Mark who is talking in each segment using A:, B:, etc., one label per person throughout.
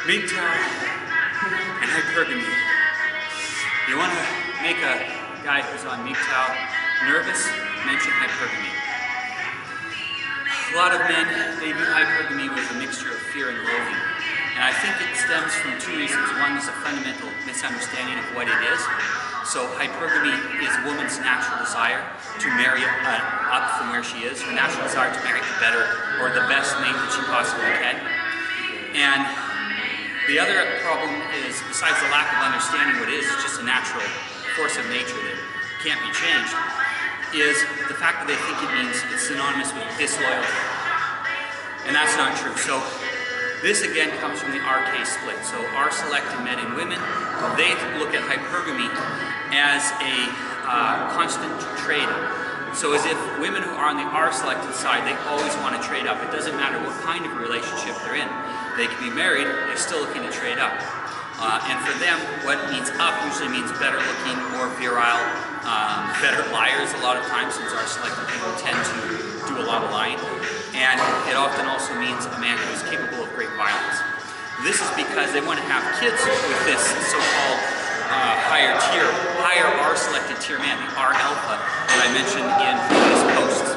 A: MGTOW and hypergamy. You want to make a guy who's on MGTOW nervous? Mention hypergamy. A lot of men, they view hypergamy with a mixture of fear and loathing. And I think it stems from two reasons. One is a fundamental misunderstanding of what it is. So hypergamy is a woman's natural desire to marry up from where she is, her natural desire to marry the better or the best mate that she possibly can. And the other problem is, besides the lack of understanding what it is, it's just a natural force of nature that can't be changed, is the fact that they think it means it's synonymous with disloyalty. And that's not true. So this again comes from the RK split. So R-selected men and women, they look at hypergamy as a constant trade. So as if women who are on the R-selected side, they always want to trade up. It doesn't matter what kind of relationship they're in. They can be married, they're still looking to trade up. And for them, what means up usually means better looking, more virile, better liars a lot of times, since R-selected people tend to do a lot of lying. And it often also means a man who is capable of great violence. This is because they want to have kids with this so-called higher R-selected tier man, the R-alpha that I mentioned in previous posts.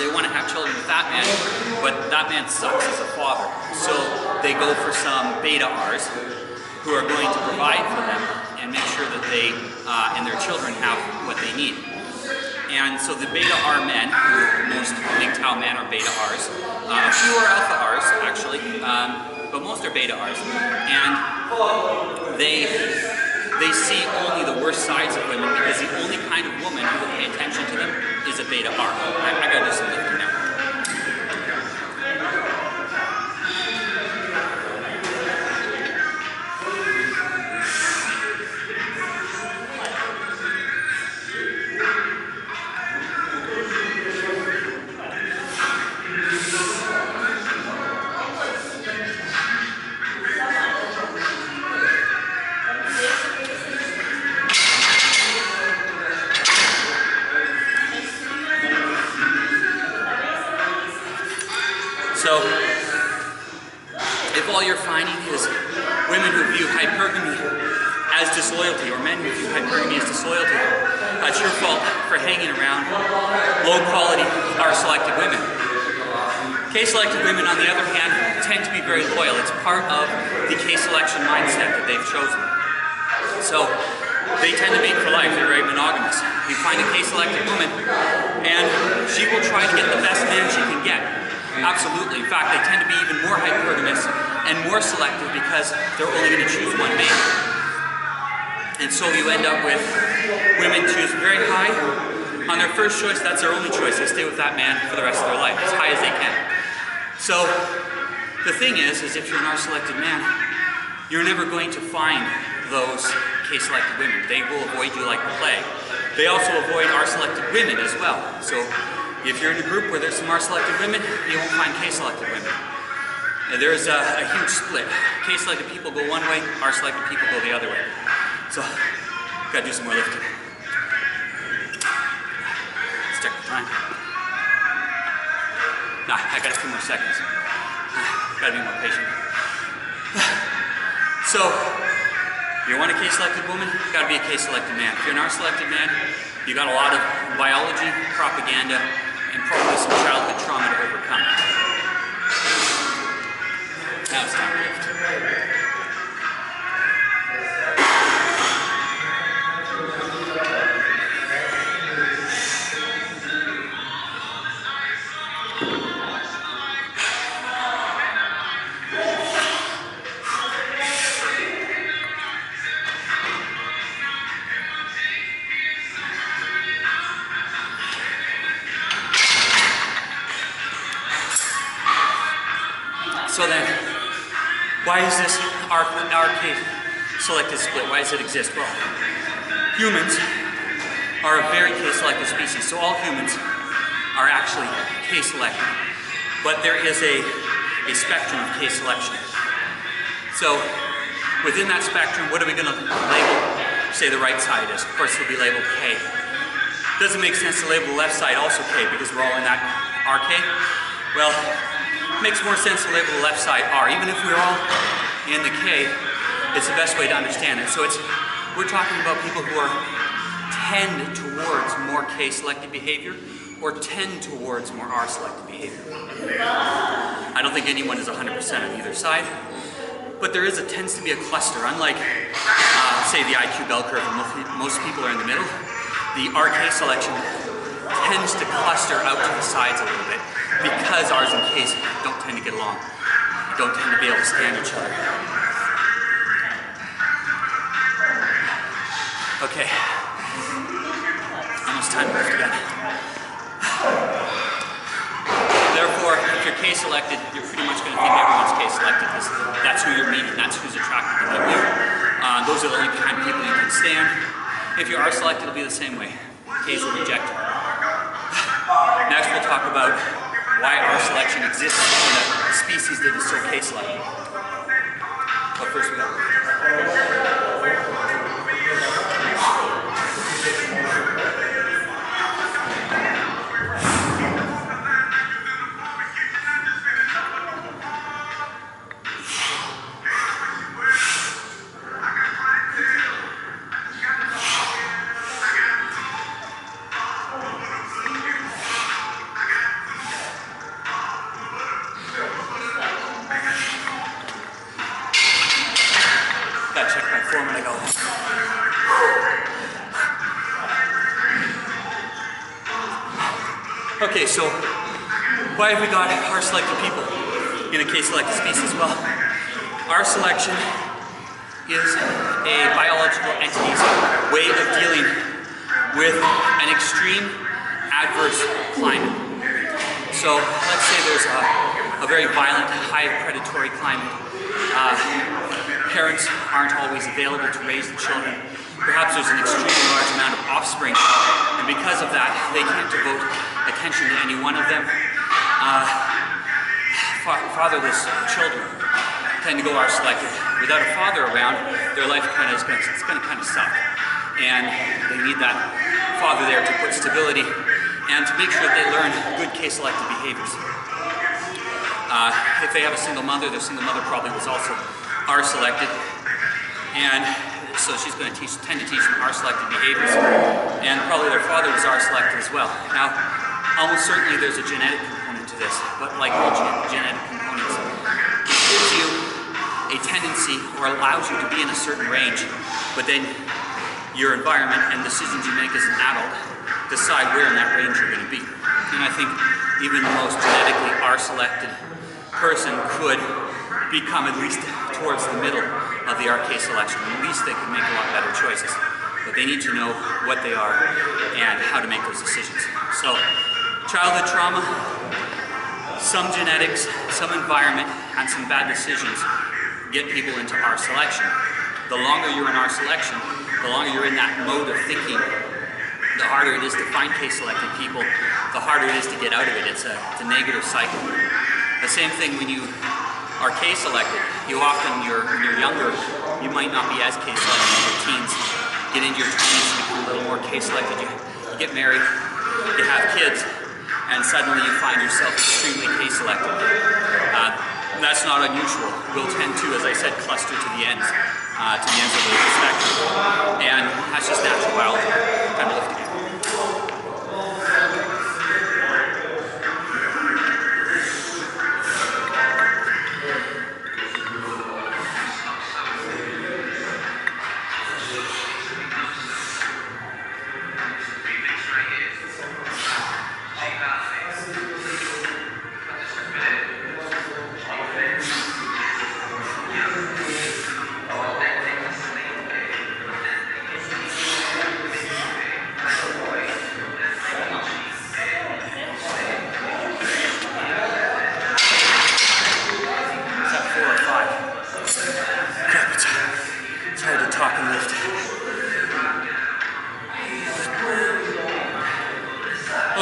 A: They want to have children with that man, but that man sucks as a father. So they go for some beta Rs who are going to provide for them and make sure that they and their children have what they need. And so the beta R men, most MGTOW men are beta Rs. A few are alpha Rs actually, but most are beta Rs. And they see only the worst sides of women, because the only kind of woman who will pay attention to them is a beta R. I gotta do some lifting now. So, if all you're finding is women who view hypergamy as disloyalty, or men who view hypergamy as disloyalty, that's your fault for hanging around low-quality R-selected women. K-selected women, on the other hand, tend to be very loyal. It's part of the K-selection mindset that they've chosen. So, they tend to mate for life. They're very monogamous. You find a K-selected woman, and she will try to get the best man she can get. Absolutely. In fact, they tend to be even more hypergamous and more selective because they're only going to choose one man. And so you end up with women choose very high. On their first choice, that's their only choice. They stay with that man for the rest of their life, as high as they can. So the thing is if you're an R-selected man, you're never going to find those K-selected women. They will avoid you like the plague. They also avoid R-selected women as well. So if you're in a group where there's some R-selected women, you won't find K-selected women. And there's a huge split. K-selected people go one way, R-selected people go the other way. So, gotta do some more lifting. Let's check the time. Nah, I got a few more seconds. Gotta be more patient. So, you want a K-selected woman, you gotta be a K-selected man. If you're an R-selected man, you got a lot of biology, propaganda, and probably some childhood trauma to overcome. Now it's time to lift. So then, why is this RK selected split? Why does it exist? Well, humans are a very K-selected species, so all humans are actually K-selected. But there is a spectrum of K-selection. So within that spectrum, what are we going to label, say, the right side is? Of course, it'll be labeled K. Doesn't make sense to label the left side also K because we're all in that RK. Well, it makes more sense to label the left side R. Even if we're all and the K is the best way to understand it. So we're talking about people who tend towards more K-selected behavior or tend towards more R-selected behavior. I don't think anyone is 100% on either side, but there tends to be a cluster. Unlike, say, the IQ bell curve, where most people are in the middle, the RK selection tends to cluster out to the sides a little bit because R's and K's don't tend to get along, don't tend to be able to stand each other. Okay, almost time left again. Therefore, if you're K-selected, you're pretty much going to think everyone's K-selected because that's who you're meeting, that's who's attracted to you. Those are the only kind of people you can stand. If you're R-selected, it'll be the same way. K's will reject you. Next, we'll talk about why R-selection exists in a species that is so K-selected. But first, we got check my form when I go home. Okay, so why have we got R-selected people in a K-selected species? Well, R-selection is a biological entity's way of dealing with an extreme adverse climate. So let's say there's a very violent, high predatory climate. Parents aren't always available to raise the children. Perhaps there's an extremely large amount of offspring, and because of that, they can't devote attention to any one of them. Fatherless children tend to go R-selected. Without a father around, their life is going to suck, and they need that father there to put stability and to make sure that they learn good K-selected behaviors. If they have a single mother, their single mother probably was also R-selected, and so she's going to tend to teach them R-selected behaviors, and probably their father was R-selected as well. Now, almost certainly there's a genetic component to this, but like all genetic components, it gives you a tendency or allows you to be in a certain range, but then your environment and decisions you make as an adult decide where in that range you're going to be. And I think even the most genetically R-selected person could become at least towards the middle of the RK selection. At least they can make a lot better choices. But they need to know what they are and how to make those decisions. So, childhood trauma, some genetics, some environment, and some bad decisions get people into R selection. The longer you're in R selection, the longer you're in that mode of thinking, the harder it is to find K-selected people, the harder it is to get out of it. It's a negative cycle. The same thing when you are K-selected. When you're younger, you might not be as K-selected in your teens. Get into your 20s, you become a little more K-selected. You get married, you have kids, and suddenly you find yourself extremely K-selected. That's not unusual. We'll tend to, as I said, cluster to the ends of the spectrum. And that's just natural biology. Time to lift again.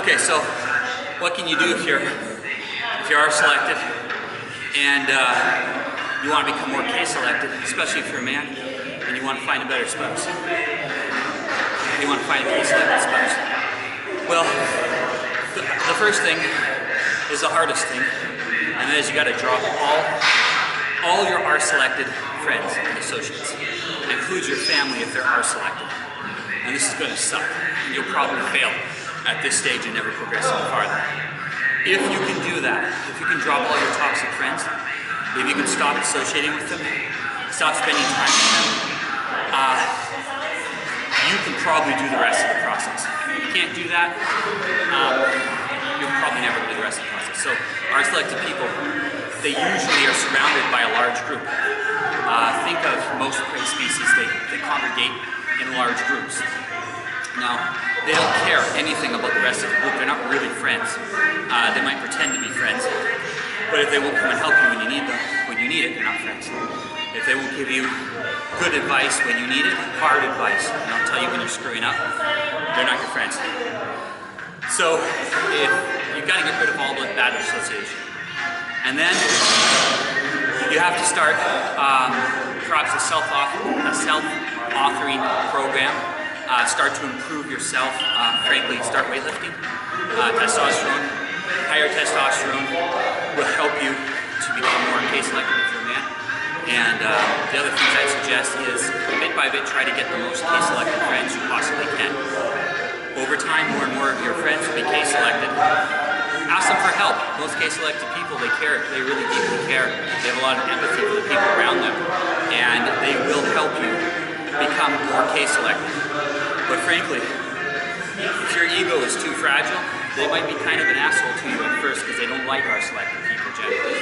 A: Okay, so what can you do if you are selected and you want to become more K-selected, especially if you're a man and you want to find a better spouse? You want to find a K-selected spouse? Well, the first thing is the hardest thing, and that is you got to drop all all your R-selected friends and associates. It includes your family if they're R-selected. And this is going to suck. And you'll probably fail at this stage and never progress any farther. If you can do that, if you can drop all your toxic friends, if you can stop associating with them, stop spending time with them, you can probably do the rest of the process. If you can't do that, you're probably never going to do the rest of the process. So R-selected people, they usually are surrounded by a large group. Think of most prey species, they congregate in large groups. Now, they don't care anything about the rest of the group. They're not really friends. They might pretend to be friends, but if they won't come and help you when you need them, when you need it, they're not friends. If they won't give you good advice when you need it, hard advice, and I'll tell you when you're screwing up, they're not your friends. So, you've got to get rid of all the bad association. And then, you have to start perhaps a self-authoring program. Start to improve yourself, frankly, start weightlifting. Testosterone, higher testosterone will help you to become more K-selective if you're a man. And the other things I'd suggest is, bit by bit, try to get the most K-selective friends you possibly can. Over time, more and more of your friends will be K-selected. Ask them for help. Most K-selected people, they care, they really deeply care. They have a lot of empathy for the people around them, and they will help you become more K-selected. But frankly, if your ego is too fragile, they might be kind of an asshole to you at first because they don't like R-selected people generally.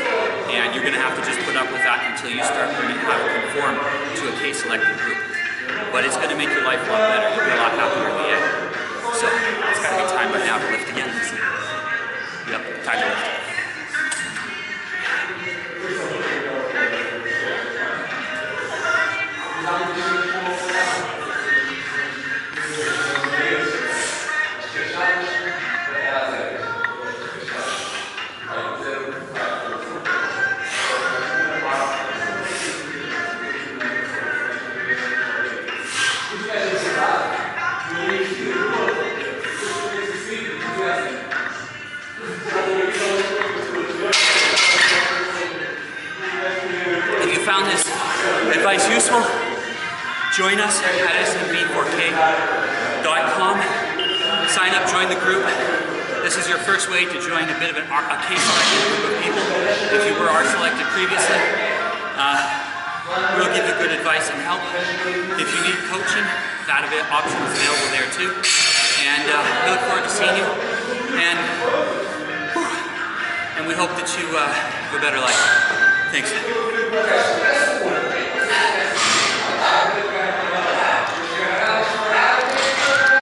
A: And you're going to have to just put up with that until you start learning how to conform to a K-selected group. But it's going to make your life a lot better. You'll be a lot happier in the end. So it's got to be time by now to lift again. Yep, time to lift. Found this advice useful, join us at smb4k.com. Sign up, join the group. This is your first way to join a bit of a K-selected group of people. If you were R-selected previously, we'll give you good advice and help. If you need coaching, that option is available there too. And we look forward to seeing you. And we hope that you have a better life. Thanks.